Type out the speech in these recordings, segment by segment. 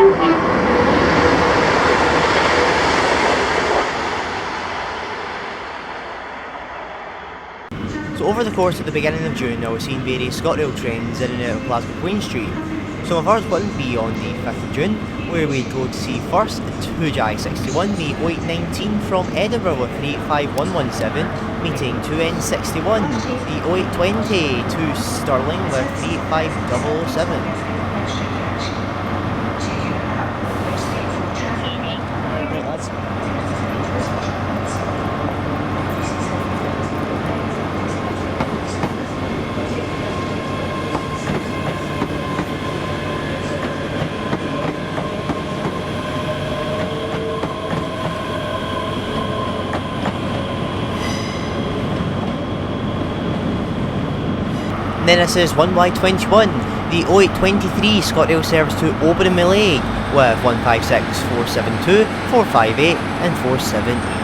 So over the course of the beginning of June, I was seeing various ScotRail trains in and out of Glasgow Queen Street. Some of ours wouldn't be on the 5th of June, where we'd go to see first the 2J61, the 0819 from Edinburgh with 385-117, meeting 2N61, the 0820 to Stirling with 385-007. And then this is 1Y21, the 0823 ScotRail service to Oban and Mallaig with 156, 472, 458 and 478.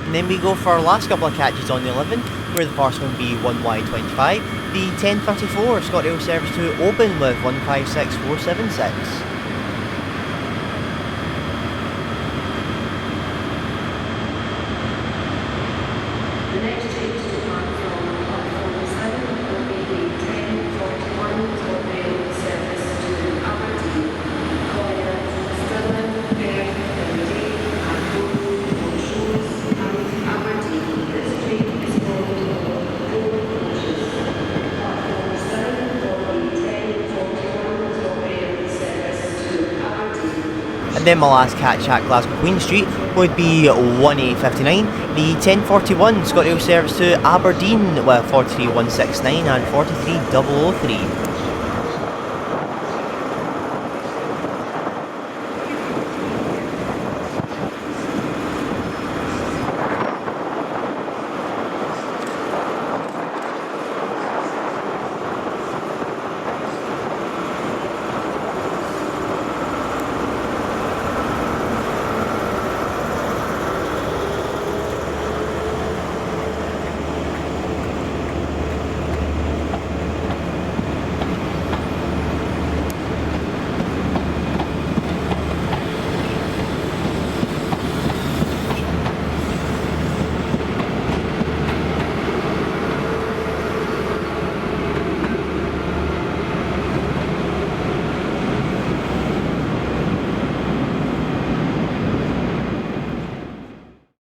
And then we go for our last couple of catches on the 11th, where the first one will be 1Y25, the 1034 ScotRail service to Oban with 156, 476. And then my last catch at Glasgow Queen Street would be 1A59, the 1041 ScotRail service to Aberdeen with 43169 and 43003.